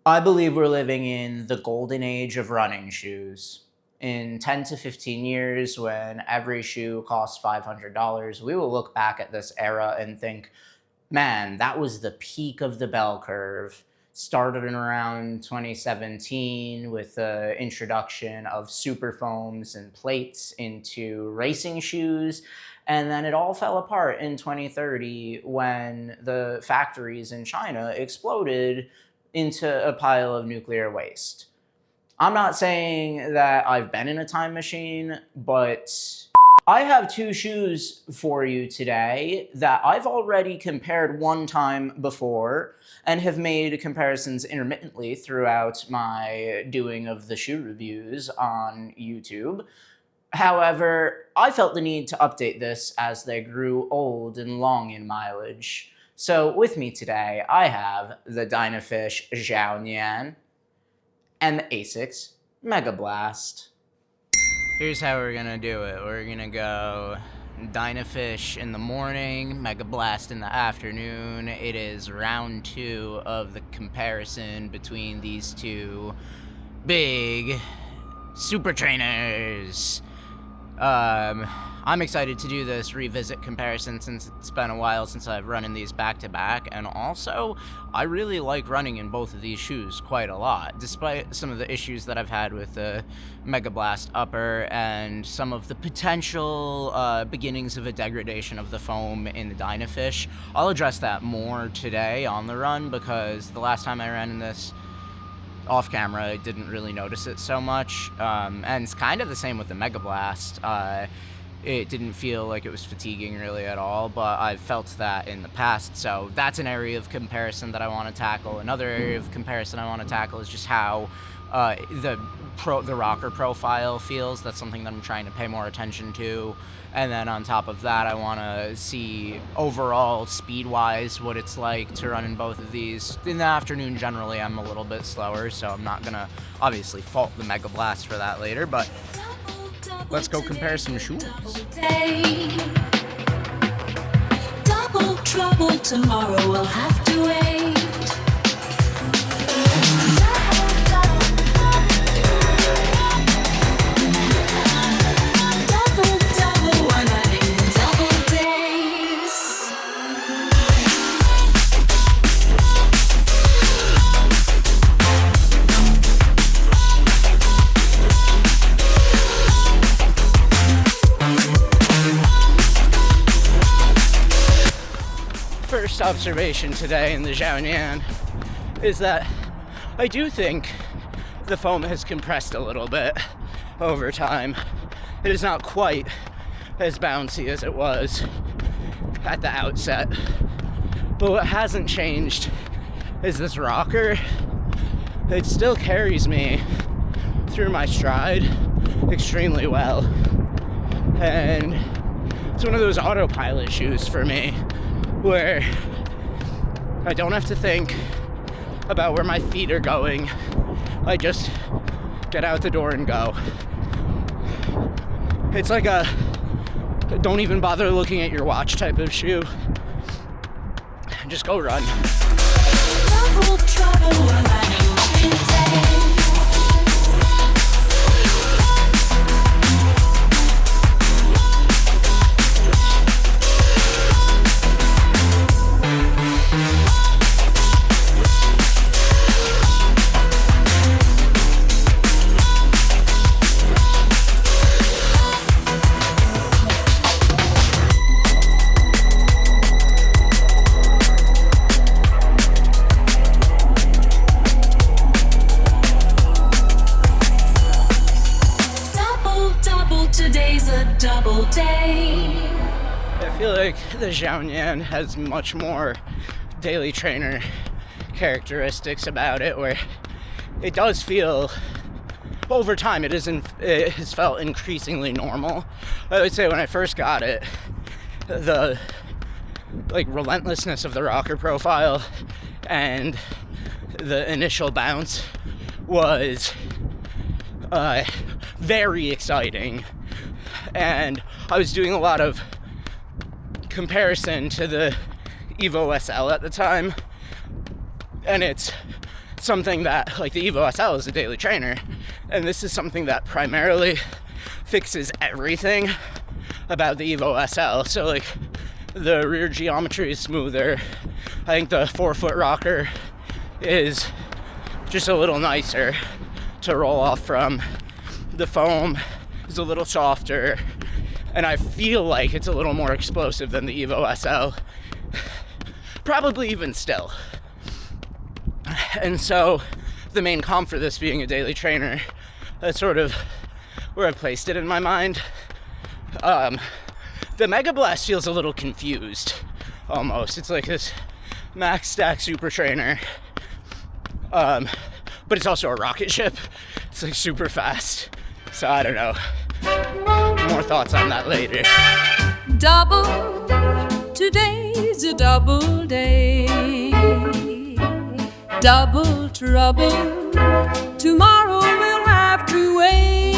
I believe we're living in the golden age of running shoes. In 10 to 15 years, when every shoe costs $500, we will look back at this era and think, man, that was the peak of the bell curve. Started in around 2017 with the introduction of super foams and plates into racing shoes. And then it all fell apart in 2030 when the factories in China exploded into a pile of nuclear waste. I'm not saying that I've been in a time machine, but I have two shoes for you today that I've already compared one time before and have made comparisons intermittently throughout my doing of the shoe reviews on YouTube. However, I felt the need to update this as they grew old and long in mileage. So with me today, I have the Dynafish XiaoNian and the Asics Megablast. Here's how we're gonna do it. We're gonna go Dynafish in the morning, Megablast in the afternoon. It is round 2 of the comparison between these two big super trainers. I'm excited to do this revisit comparison since it's been a while since I've run in these back-to-back, and also, I really like running in both of these shoes quite a lot, despite some of the issues that I've had with the Megablast upper and some of the potential beginnings of a degradation of the foam in the Dynafish. I'll address that more today on the run, because the last time I ran in this off camera, I didn't really notice it so much, and it's kind of the same with the Megablast. It didn't feel like it was fatiguing really at all, but I've felt that in the past, so that's an area of comparison that I want to tackle. Another area of comparison I want to tackle is just how the rocker profile feels. That's something that I'm trying to pay more attention to. And then on top of that, I want to see overall speed-wise what it's like to run in both of these. In the afternoon, generally, I'm a little bit slower, so I'm not going to obviously fault the Megablast for that later, but let's go compare some shoes. Double trouble tomorrow will have to wait. First observation today in the XiaoNian is that I do think the foam has compressed a little bit over time. It is not quite as bouncy as it was at the outset, but what hasn't changed is this rocker. It still carries me through my stride extremely well, and it's one of those autopilot shoes for me where I don't have to think about where my feet are going. I just get out the door and go. It's like a don't even bother looking at your watch type of shoe. Just go run. Today's a double day. I feel like the XiaoNian has much more daily trainer characteristics about it, where it does feel, over time, it has felt increasingly normal. I would say when I first got it, the relentlessness of the rocker profile and the initial bounce was very exciting, and I was doing a lot of comparison to the Evo SL at the time, and it's something that, like, the Evo SL is a daily trainer, and this is something that primarily fixes everything about the Evo SL. So, like, the rear geometry is smoother. I think the forefoot rocker is just a little nicer to roll off from. The foam is a little softer, and I feel like it's a little more explosive than the Evo SL. Probably even still. And so the main comp for this being a daily trainer, that's sort of where I placed it in my mind. The Megablast feels a little confused, almost. It's like this max stack super trainer, but it's also a rocket ship. It's like super fast. So I don't know. More thoughts on that later. Double, today's a double day. Double trouble, tomorrow we'll have to wait.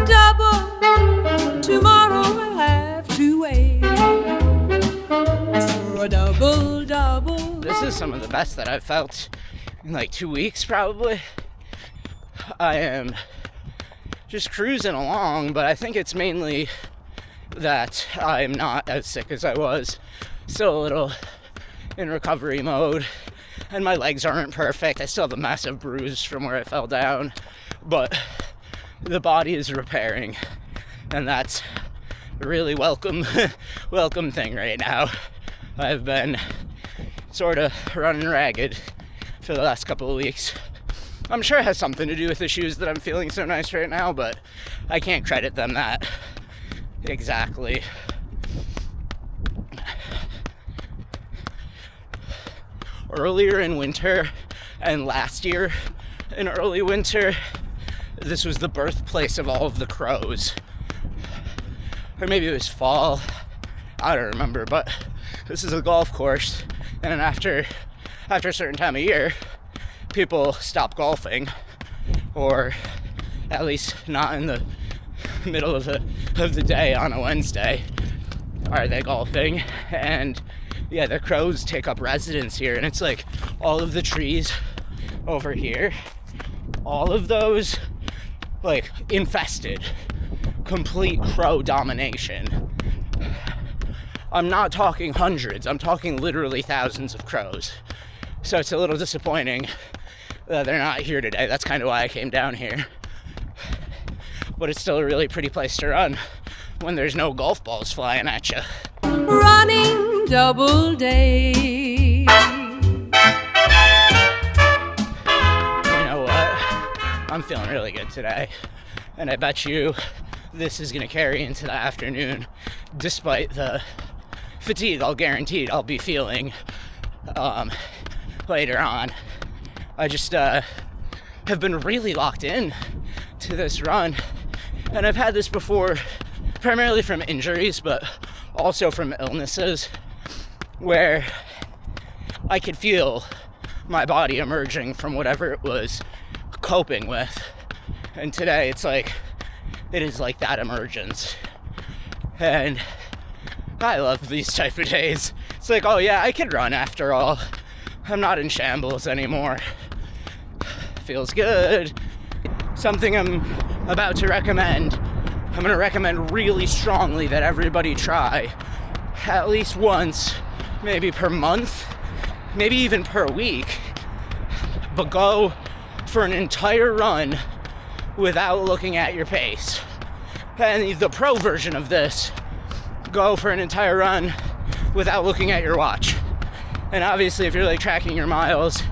Double, tomorrow we'll have to wait for a double. This is some of the best that I've felt in like 2 weeks, probably. I am just cruising along, but I think it's mainly that I'm not as sick as I was. Still a little in recovery mode, and my legs aren't perfect. I still have a massive bruise from where I fell down, but the body is repairing, and that's a really welcome thing right now. I've been sort of running ragged for the last couple of weeks. I'm sure it has something to do with the shoes that I'm feeling so nice right now, but I can't credit them that exactly. Earlier in winter and last year in early winter, this was the birthplace of all of the crows. Or maybe it was fall, I don't remember, but this is a golf course, and after a certain time of year, people stop golfing, or at least not in the middle of the day on a Wednesday are they golfing. And yeah, the crows take up residence here, and it's like all of the trees over here, all of those, like, infested, complete crow domination. I'm not talking hundreds, I'm talking literally thousands of crows. So it's a little disappointing that they're not here today. That's kind of why I came down here. But it's still a really pretty place to run when there's no golf balls flying at you. Running double day. You know what? I'm feeling really good today. And I bet you this is gonna carry into the afternoon, despite the fatigue I'll be feeling later on. I just have been really locked in to this run, and I've had this before, primarily from injuries, but also from illnesses, where I could feel my body emerging from whatever it was coping with. And today it's like, it is like that emergence. And I love these type of days. It's like, oh yeah, I can run after all. I'm not in shambles anymore. Feels good. Something I'm about to recommend. I'm gonna recommend really strongly that everybody try at least once, maybe per month, maybe even per week, but go for an entire run without looking at your pace. And the pro version of this, go for an entire run without looking at your watch. And obviously, if you're like tracking your miles,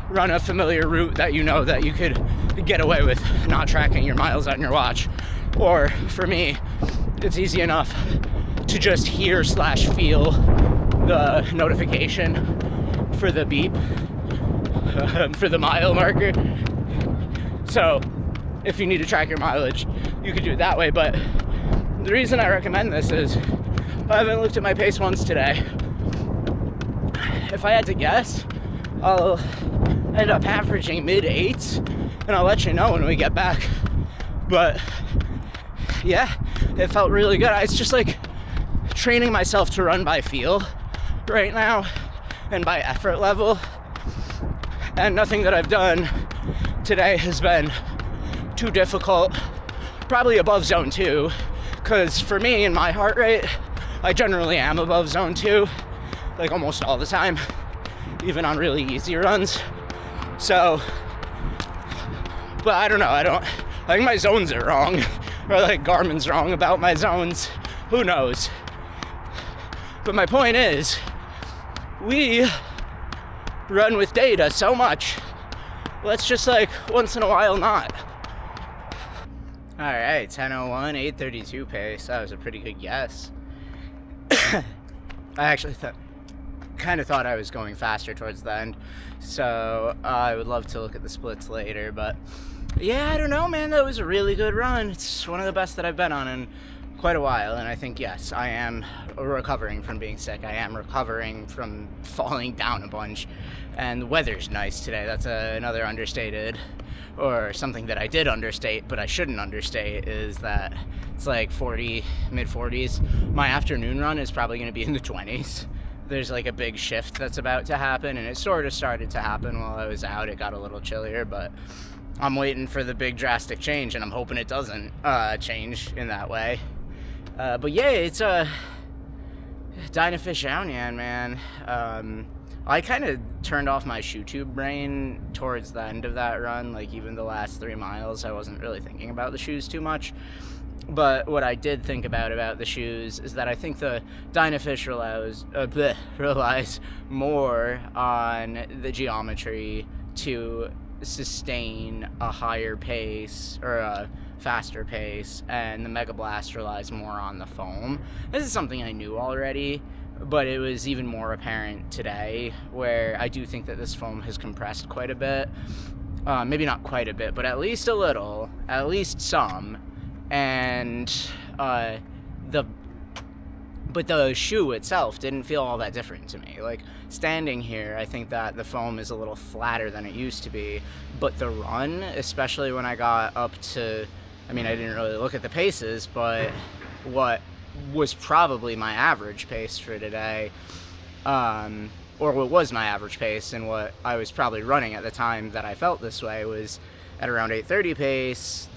run a familiar route that you know that you could get away with not tracking your miles on your watch. Or for me, it's easy enough to just hear/feel the notification for the beep, for the mile marker. So if you need to track your mileage, you could do it that way. But the reason I recommend this is I haven't looked at my pace once today. If I had to guess, I'll end up averaging mid-8s, and I'll let you know when we get back. But yeah, it felt really good. It's just like training myself to run by feel right now and by effort level. and nothing that I've done today has been too difficult. Probably above zone 2, because for me and my heart rate, I generally am above zone 2, like almost all the time, even on really easy runs. So, but I don't know, I think my zones are wrong, or like Garmin's wrong about my zones, who knows. But my point is, we run with data so much, let's just like once in a while not. All right, 10:01, 8:32 pace. That was a pretty good guess. I actually kind of thought I was going faster towards the end, so I would love to look at the splits later. But yeah, I don't know, man. That was a really good run. It's one of the best that I've been on in quite a while, and I think, yes, I am recovering from being sick. I am recovering from falling down a bunch, and the weather's nice today. That's another understated, or something that I did understate, but I shouldn't understate, is that it's like 40, mid-40s. My afternoon run is probably going to be in the 20s. There's like a big shift that's about to happen, and it sort of started to happen while I was out. It got a little chillier, but I'm waiting for the big drastic change, and I'm hoping it doesn't change in that way. But yeah, it's a Dynafish XiaoNian, man. I kind of turned off my shoe tube brain towards the end of that run. Like, even the last 3 miles, I wasn't really thinking about the shoes too much. But what I did think about the shoes is that I think the Dynafish relies more on the geometry to sustain a higher pace, or a faster pace, and the Megablast relies more on the foam. This is something I knew already, but it was even more apparent today, where I do think that this foam has compressed quite a bit. Maybe not quite a bit, but at least a little, at least some. And but the shoe itself didn't feel all that different to me. Like, standing here, I think that the foam is a little flatter than it used to be, but the run, especially when I got up to, I mean, I didn't really look at the paces, but what was probably my average pace for today, or what was my average pace and what I was probably running at the time that I felt this way, was at around 8:30 pace.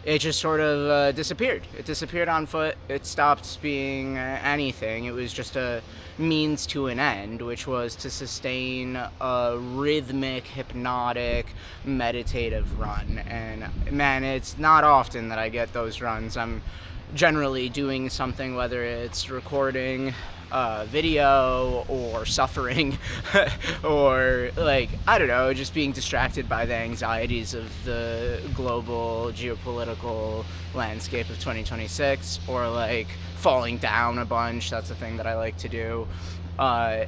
It just sort of disappeared. It disappeared on foot. It stopped being anything. It was just a means to an end, which was to sustain a rhythmic, hypnotic, meditative run. And man, it's not often that I get those runs. I'm generally doing something, whether it's recording video or suffering or, like, I don't know, just being distracted by the anxieties of the global geopolitical landscape of 2026, or like falling down a bunch. That's a thing that I like to do.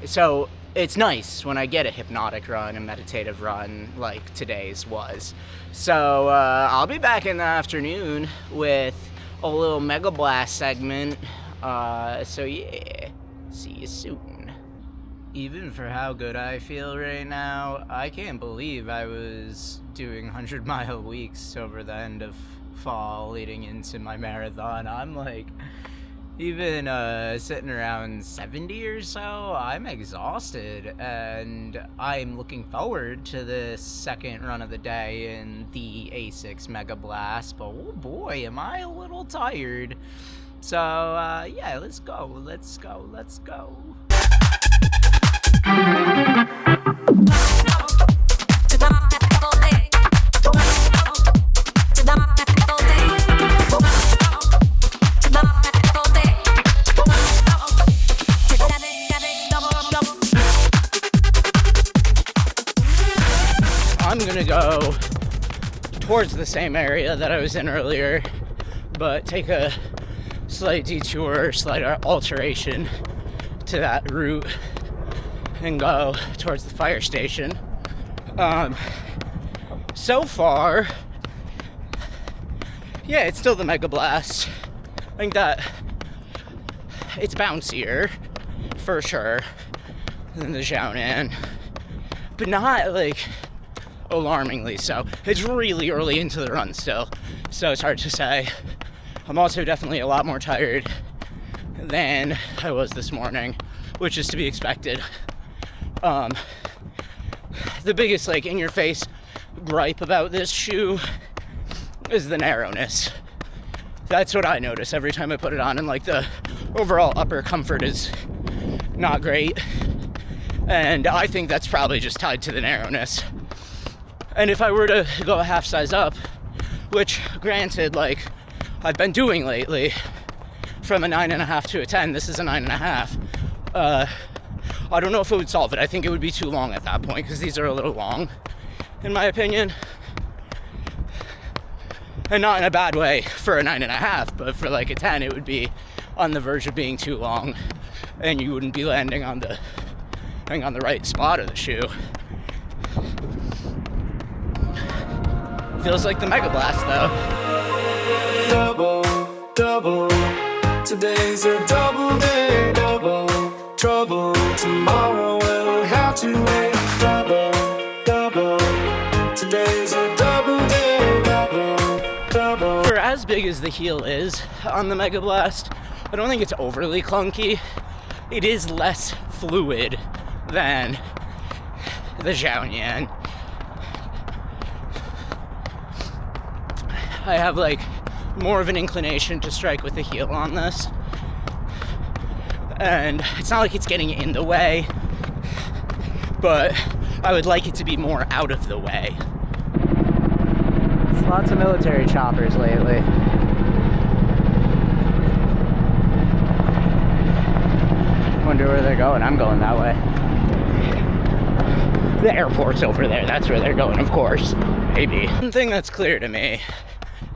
So it's nice when I get a hypnotic run, a meditative run like today's was. So I'll be back in the afternoon with a little Megablast segment. So yeah, see you soon. Even for how good I feel right now, I can't believe I was doing 100-mile weeks over the end of fall leading into my marathon. I'm like, even sitting around 70 or so, I'm exhausted, and I'm looking forward to this second run of the day in the Asics Megablast, but oh boy, am I a little tired. So, yeah, let's go. I'm gonna go towards the same area that I was in earlier, but take a slight detour, slight alteration to that route and go towards the fire station. So far, yeah, it's still the Megablast. I think that it's bouncier, for sure, than the XiaoNian, but not, like, alarmingly so. It's really early into the run still, so it's hard to say. I'm also definitely a lot more tired than I was this morning, which is to be expected. the biggest, like, in-your-face gripe about this shoe is the narrowness. That's what I notice every time I put it on, and like the overall upper comfort is not great. And I think that's probably just tied to the narrowness. And if I were to go a half size up, which granted, like, I've been doing lately, from a 9.5 to a 10, this is a 9.5. I don't know if it would solve it. I think it would be too long at that point, because these are a little long, in my opinion. And not in a bad way for a 9.5, but for like a 10, it would be on the verge of being too long, and you wouldn't be landing on the right spot of the shoe. Feels like the Megablast though. Double, double, today's a double day. Double trouble, tomorrow we'll have to wait. Double, double, today's a double day. Double, double. For as big as the heel is on the Megablast, I don't think it's overly clunky. It is less fluid than the XiaoNian. I have like more of an inclination to strike with the heel on this, and it's not like it's getting in the way, but I would like it to be more out of the way. There's lots of military choppers lately. Wonder where they're going. I'm going that way. The airport's over there. That's where they're going, of course. Maybe. One thing that's clear to me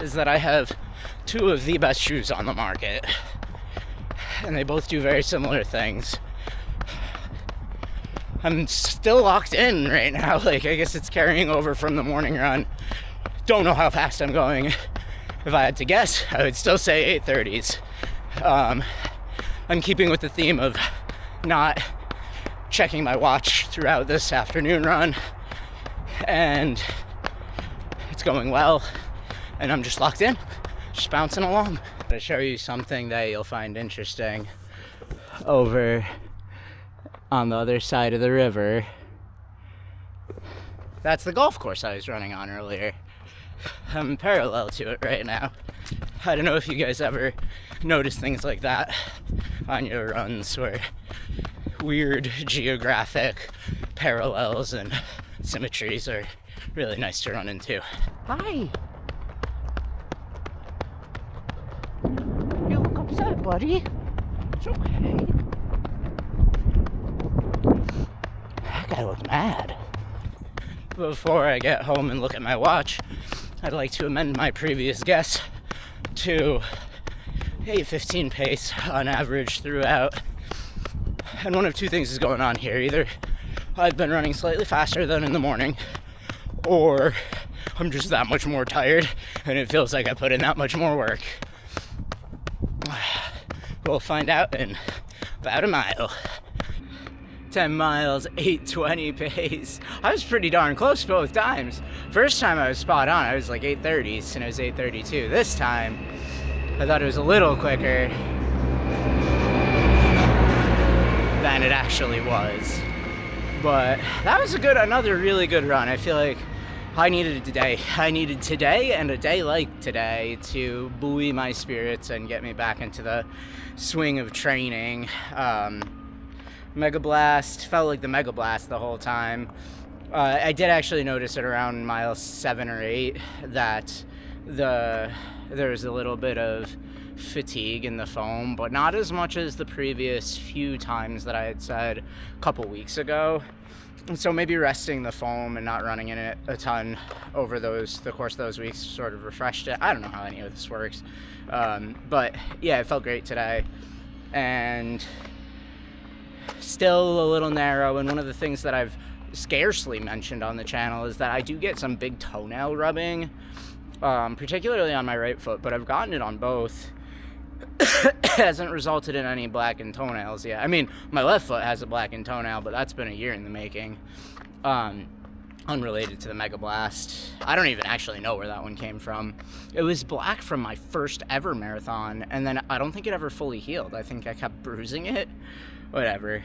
is that I have two of the best shoes on the market, and they both do very similar things. I'm still locked in right now. Like, I guess it's carrying over from the morning run. Don't know how fast I'm going. If I had to guess, I would still say 8:30s. I'm keeping with the theme of not checking my watch throughout this afternoon run, and it's going well, and I'm just locked in, just bouncing along. I'm gonna show you something that you'll find interesting over on the other side of the river. That's the golf course I was running on earlier. I'm parallel to it right now. I don't know if you guys ever notice things like that on your runs, where weird geographic parallels and symmetries are really nice to run into. Hi! You look upset, buddy. It's okay. That guy looked mad. Before I get home and look at my watch, I'd like to amend my previous guess to 8:15 pace on average throughout. And one of two things is going on here. Either I've been running slightly faster than in the morning, or I'm just that much more tired and it feels like I put in that much more work. We'll find out in about a mile. 10 miles, 8:20 pace. I was pretty darn close both times. First time I was spot on, I was like 8:30s, and it was 8:32. This time, I thought it was a little quicker than it actually was. But that was another really good run. I feel like I needed today. I needed today and a day like today to buoy my spirits and get me back into the swing of training. Megablast felt like the Megablast the whole time. I did actually notice at around mile 7 or 8 that there was a little bit of fatigue in the foam, but not as much as the previous few times that I had said a couple weeks ago. And so maybe resting the foam and not running in it a ton over the course of those weeks sort of refreshed it. I don't know how any of this works, but yeah, it felt great today. And still a little narrow, and one of the things that I've scarcely mentioned on the channel is that I do get some big toenail rubbing, particularly on my right foot, but I've gotten it on both. It hasn't resulted in any blackened toenails yet. I mean, my left foot has a blackened toenail, but that's been a year in the making, unrelated to the Megablast. I don't even actually know where that one came from. It was black from my first ever marathon, and then I don't think it ever fully healed. I think I kept bruising it. Whatever.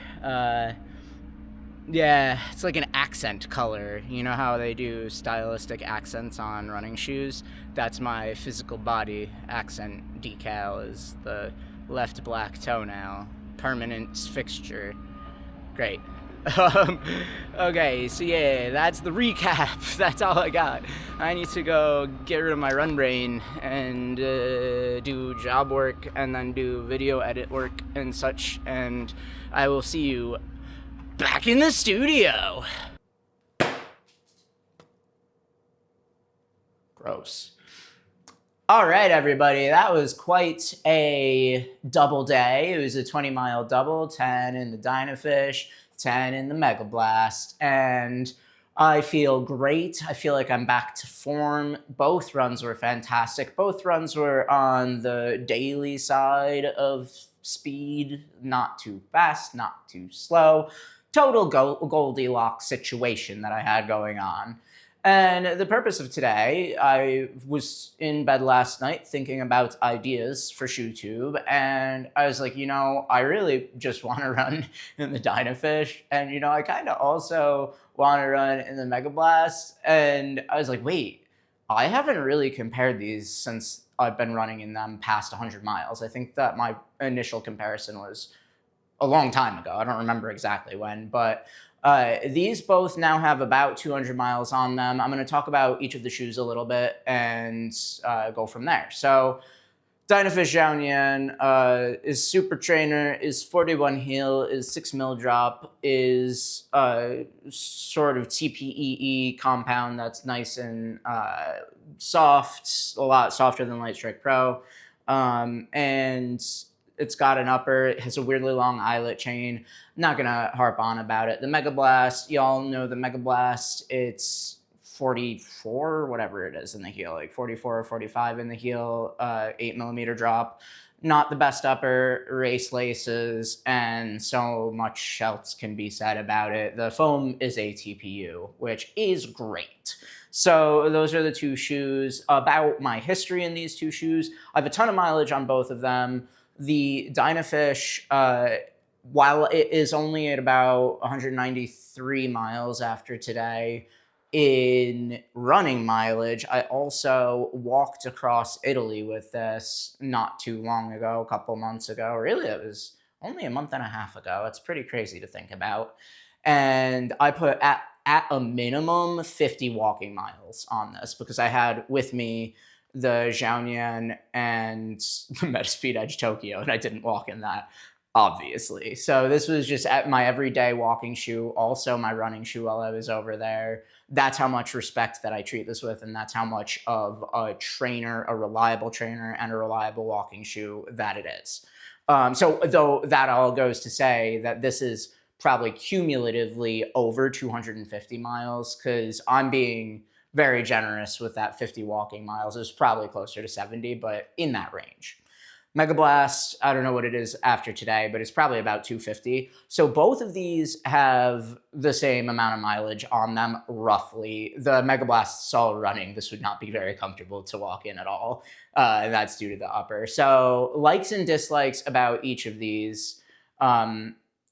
Yeah, it's like an accent color. You know how they do stylistic accents on running shoes? That's my physical body accent decal, is the left black toenail. Permanent fixture. Great. Um, okay, so yeah, that's the recap. That's all I got. I need to go get rid of my run brain and do job work and then do video edit work and such, and I will see you back in the studio. Gross. All right, everybody, that was quite a double day. It was a 20-mile double, 10 in the Dynafish, 10 in the Megablast, and I feel great. I feel like I'm back to form. Both runs were fantastic. Both runs were on the daily side of speed, not too fast, not too slow. Total Goldilocks situation that I had going on. And the purpose of today, I was in bed last night thinking about ideas for ShoeTube, and I was like, I really just want to run in the Dynafish, and I kind of also want to run in the Megablast, and I was like, wait, I haven't really compared these since I've been running in them past 100 miles. I think that my initial comparison was a long time ago. I don't remember exactly when, but these both now have about 200 miles on them. I'm going to talk about each of the shoes a little bit and go from there. So Dynafish XiaoNian is super trainer, is 41 heel, is 6 mil drop, is sort of TPEE compound that's nice and soft, a lot softer than Light Strike Pro. And it's got an upper, it has a weirdly long eyelet chain. I'm not gonna harp on about it. The Megablast, y'all know the Megablast, it's 44, whatever it is in the heel, like 44 or 45 in the heel, 8mm drop. Not the best upper, race laces, and so much else can be said about it. The foam is a TPU, which is great. So those are the two shoes. About my history in these two shoes, I have a ton of mileage on both of them. The Dynafish, while it is only at about 193 miles after today in running mileage, I also walked across Italy with this not too long ago, a couple months ago. Really, it was only a month and a half ago. It's pretty crazy to think about. And I put at a minimum 50 walking miles on this because I had with me the XiaoNian and the Metaspeed Edge Tokyo, and I didn't walk in that, obviously. So this was just my everyday walking shoe, also my running shoe while I was over there. That's how much respect that I treat this with, and that's how much of a trainer, a reliable trainer, and a reliable walking shoe that it is. So though that all goes to say that this is probably cumulatively over 250 miles, because I'm being very generous with that 50 walking miles. It was probably closer to 70, but in that range. Megablast, I don't know what it is after today, but it's probably about 250. So both of these have the same amount of mileage on them, roughly. The Megablast solid running, this would not be very comfortable to walk in at all. And that's due to the upper. So likes and dislikes about each of these.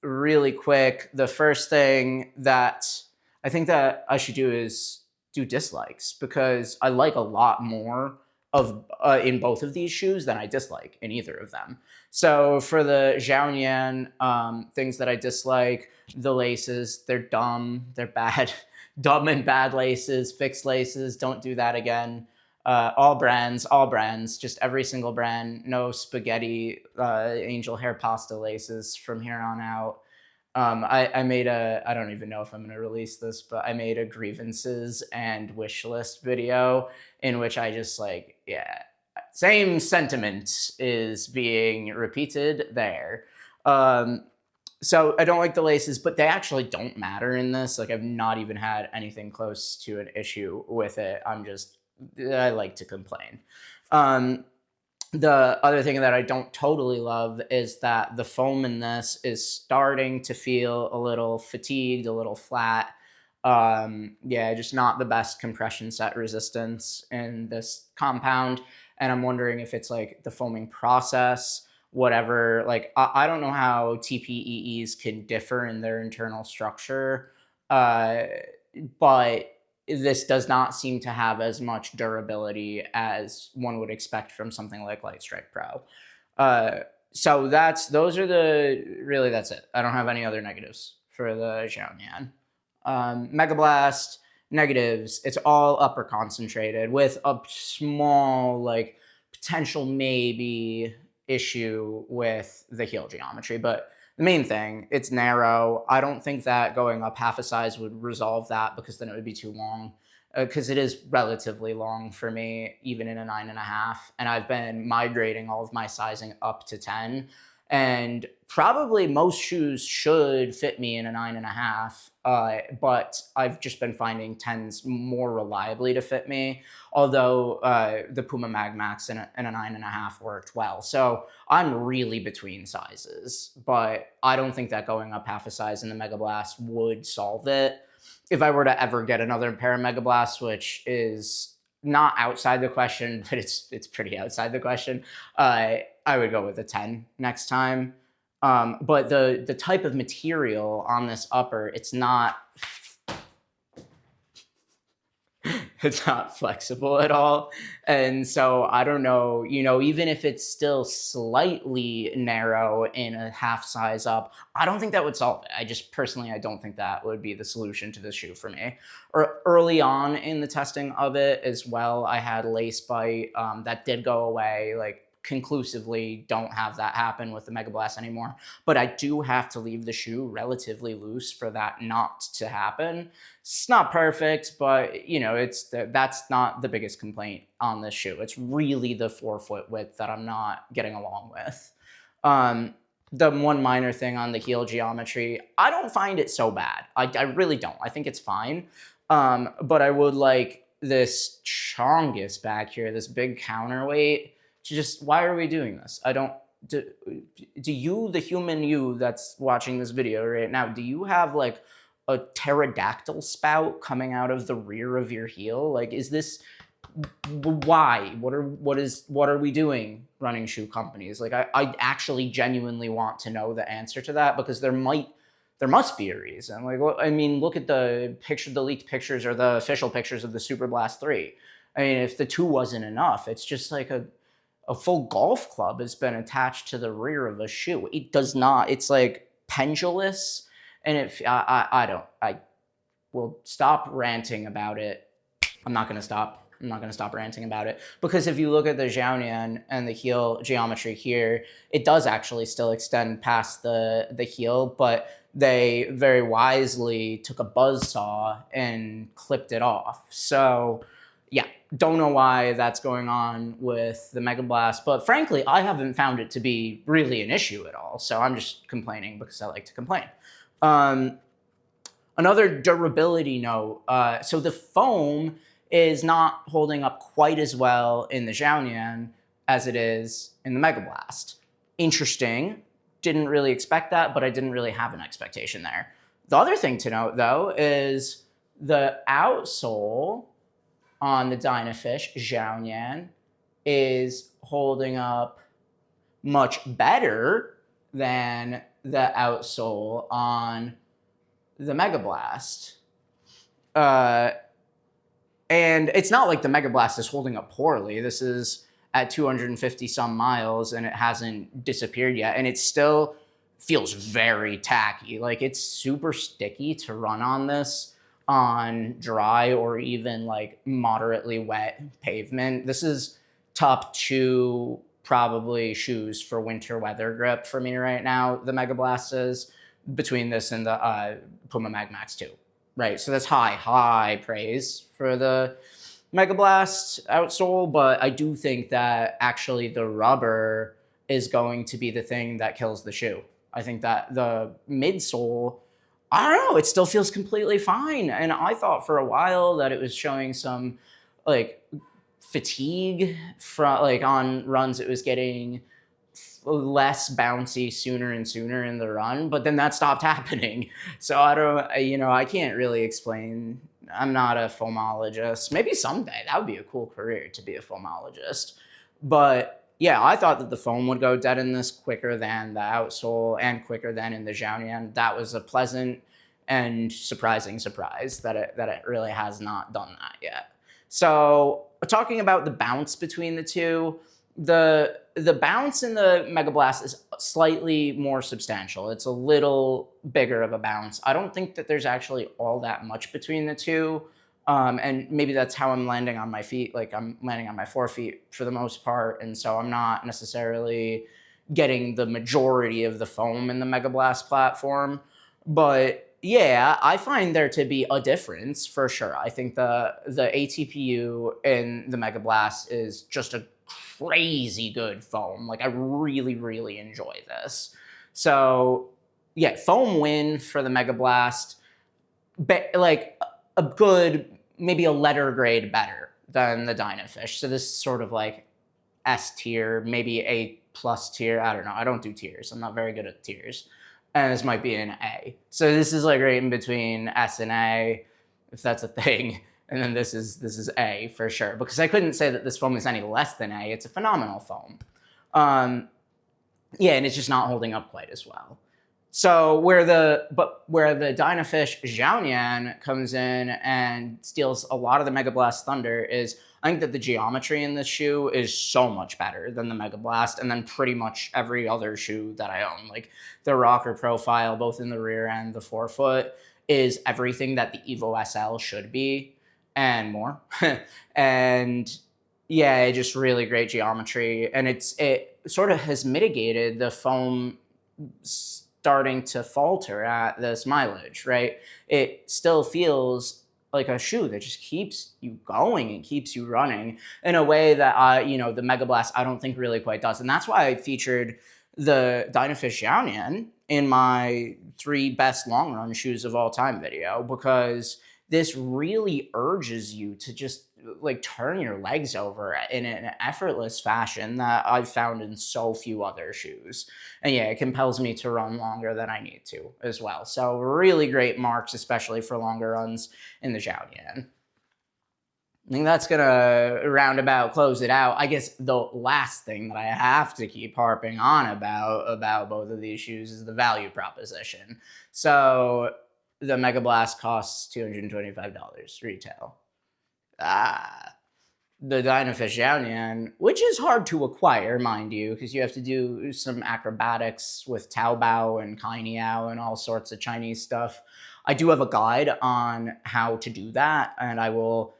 Really quick, the first thing that I think that I should do is do dislikes, because I like a lot more of in both of these shoes than I dislike in either of them. So for the XiaoNian, things that I dislike, the laces, they're dumb, they're bad, dumb and bad laces, fixed laces, don't do that again. All brands, just every single brand, no spaghetti angel hair pasta laces from here on out. I made I don't even know if I'm going to release this, but I made a grievances and wish list video in which I just same sentiment is being repeated there. So I don't like the laces, but they actually don't matter in this. Like, I've not even had anything close to an issue with it. I like to complain. The other thing that I don't totally love is that the foam in this is starting to feel a little fatigued, a little flat. Just not the best compression set resistance in this compound. And I'm wondering if it's like the foaming process whatever. Like, I don't know how TPEEs can differ in their internal structure, uh, but this does not seem to have as much durability as one would expect from something like Light Strike Pro. Uh, so those are that's it. I don't have any other negatives for the XiaoNian. Megablast negatives. It's all upper concentrated with a small like potential maybe issue with the heel geometry, but the main thing, it's narrow. I don't think that going up half a size would resolve that because then it would be too long. Because it is relatively long for me, even in a 9.5. And I've been migrating all of my sizing up to 10. And probably most shoes should fit me in a 9.5. But I've just been finding 10s more reliably to fit me. Although the Puma Mag Max in a 9.5 worked well. So I'm really between sizes. But I don't think that going up half a size in the Megablast would solve it. If I were to ever get another pair of Megablasts, which is not outside the question, but it's pretty outside the question, I would go with a 10 next time. But the type of material on this upper, it's not flexible at all. And so I don't know, even if it's still slightly narrow in a half size up, I don't think that would solve it. I don't think that would be the solution to the shoe for me. Or early on in the testing of it as well, I had lace bite that did go away. Like, conclusively don't have that happen with the Megablast anymore. But I do have to leave the shoe relatively loose for that not to happen. It's not perfect, but that's not the biggest complaint on this shoe. It's really the forefoot width that I'm not getting along with. The one minor thing on the heel geometry, I don't find it so bad. I really don't. I think it's fine. But I would like this chongus back here, this big counterweight. Why are we doing this? Do you, the human you that's watching this video right now, do you have like a pterodactyl spout coming out of the rear of your heel? Like, is this, why? What are we doing, running shoe companies? Like, I actually genuinely want to know the answer to that, because there must be a reason. Like, I mean, look at the leaked pictures or the official pictures of the Super Blast 3. I mean, if the 2 wasn't enough, it's just like a full golf club has been attached to the rear of a shoe. It does not, it's like pendulous, and I will stop ranting about it. I'm not going to stop ranting about it, because if you look at the XiaoNian and the heel geometry here, it does actually still extend past the heel, but they very wisely took a buzz saw and clipped it off. So yeah, don't know why that's going on with the Megablast, but frankly, I haven't found it to be really an issue at all. So I'm just complaining because I like to complain. Another durability note, so the foam is not holding up quite as well in the XiaoNian as it is in the Megablast. Interesting. Didn't really expect that, but I didn't really have an expectation there. The other thing to note, though, is the outsole on the Dynafish XiaoNian is holding up much better than the outsole on the Megablast. And it's not like the Megablast is holding up poorly. This is at 250 some miles and it hasn't disappeared yet. And it still feels very tacky. Like, it's super sticky to run on this on dry or even like moderately wet pavement. This is top 2 probably shoes for winter weather grip for me right now, the Megablast is, between this and the Puma Mag Max 2. Right, so that's high praise for the Megablast outsole, but I do think that actually the rubber is going to be the thing that kills the shoe. I think that the midsole, I don't know, it still feels completely fine. And I thought for a while that it was showing some like fatigue from like on runs. It was getting less bouncy sooner and sooner in the run, but then that stopped happening. So I can't really explain. I'm not a foamologist. Maybe someday that would be a cool career to be a foamologist. But yeah, I thought that the foam would go dead in this quicker than the outsole and quicker than in the XiaoNian. That was a pleasant and surprising surprise that it really has not done that yet. So talking about the bounce between the two, the bounce in the Megablast is slightly more substantial. It's a little bigger of a bounce. I don't think that there's actually all that much between the two. And maybe that's how I'm landing on my feet. Like I'm landing on my forefeet for the most part. And so I'm not necessarily getting the majority of the foam in the Megablast platform. But yeah, I find there to be a difference for sure. I think the ATPU in the Megablast is just a crazy good foam. Like I really, really enjoy this. So yeah, foam win for the Megablast. Like a good, maybe a letter grade better than the Dynafish. So this is sort of like S tier, maybe A plus tier. I don't know. I don't do tiers. I'm not very good at tiers. And this might be an A. So this is like right in between S and A, if that's a thing. And then this is A for sure. Because I couldn't say that this foam is any less than A. It's a phenomenal foam. Yeah, and it's just not holding up quite as well. So where the Dynafish XiaoNian comes in and steals a lot of the Megablast thunder is I think that the geometry in this shoe is so much better than the Megablast and then pretty much every other shoe that I own. Like the rocker profile, both in the rear and the forefoot, is everything that the Evo SL should be and more. And yeah, just really great geometry. And it sort of has mitigated the foam starting to falter at this mileage, right? It still feels like a shoe that just keeps you going and keeps you running in a way that, the Megablast I don't think really quite does. And that's why I featured the Dynafish XiaoNian in my 3 best long run shoes of all time video, because this really urges you to just like turn your legs over in an effortless fashion that I've found in so few other shoes. And yeah, it compels me to run longer than I need to as well. So really great marks, especially for longer runs in the XiaoNian. I think that's gonna roundabout close it out. I guess the last thing that I have to keep harping on about both of these shoes is the value proposition. So the Megablast costs $225 retail. The Dynafish XiaoNian, which is hard to acquire, mind you, because you have to do some acrobatics with Taobao and Kainiao and all sorts of Chinese stuff. I do have a guide on how to do that, and I will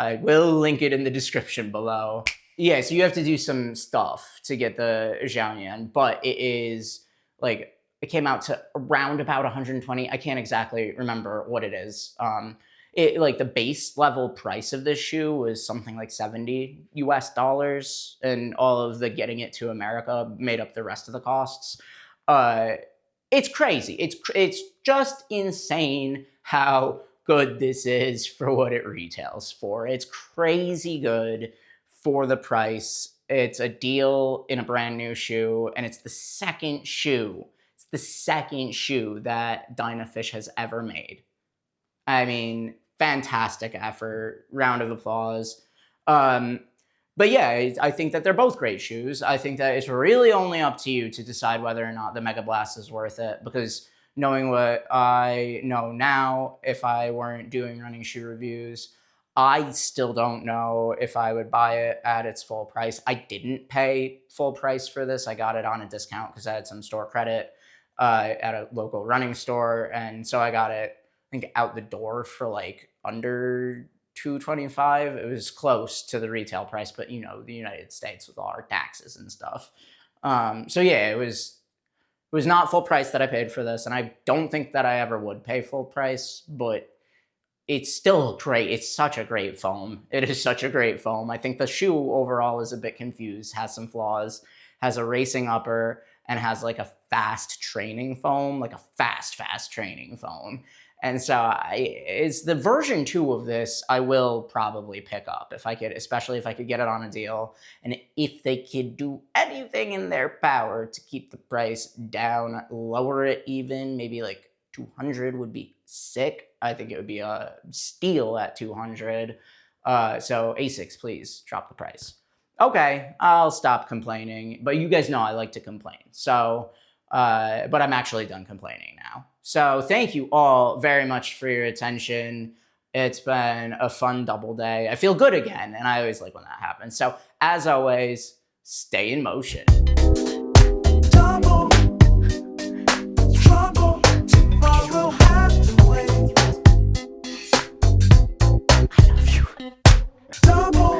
link it in the description below. Yeah, so you have to do some stuff to get the XiaoNian, but it is like, it came out to around about 120. I can't exactly remember what it is. Like the base level price of this shoe was something like $70 US, and all of the getting it to America made up the rest of the costs. It's crazy. It's just insane how good this is for what it retails for. It's crazy good for the price. It's a deal in a brand new shoe, and it's the second shoe. It's the second shoe that Dynafish has ever made. I mean, fantastic effort, round of applause. But yeah, I think that they're both great shoes. I think that it's really only up to you to decide whether or not the Megablast is worth it, because knowing what I know now, if I weren't doing running shoe reviews, I still don't know if I would buy it at its full price. I didn't pay full price for this. I got it on a discount because I had some store credit at a local running store, and so I got it, I think, out the door for like under $225. It was close to the retail price, but the United States with all our taxes and stuff. So yeah, it was not full price that I paid for this, and I don't think that I ever would pay full price, but it's still great. It's such a great foam. It is such a great foam. I think the shoe overall is a bit confused, has some flaws, has a racing upper, and has like a fast training foam, like a fast training foam. And so it's the version 2 of this I will probably pick up if I could, especially if I could get it on a deal. And if they could do anything in their power to keep the price down, lower it even, maybe like 200 would be sick. I think it would be a steal at 200. So Asics, please drop the price. Okay, I'll stop complaining. But you guys know I like to complain. So, but I'm actually done complaining now. So thank you all very much for your attention. It's been a fun double day. I feel good again, and I always like when that happens. So as always, stay in motion. Double trouble, tomorrow have to wait. I love you. Double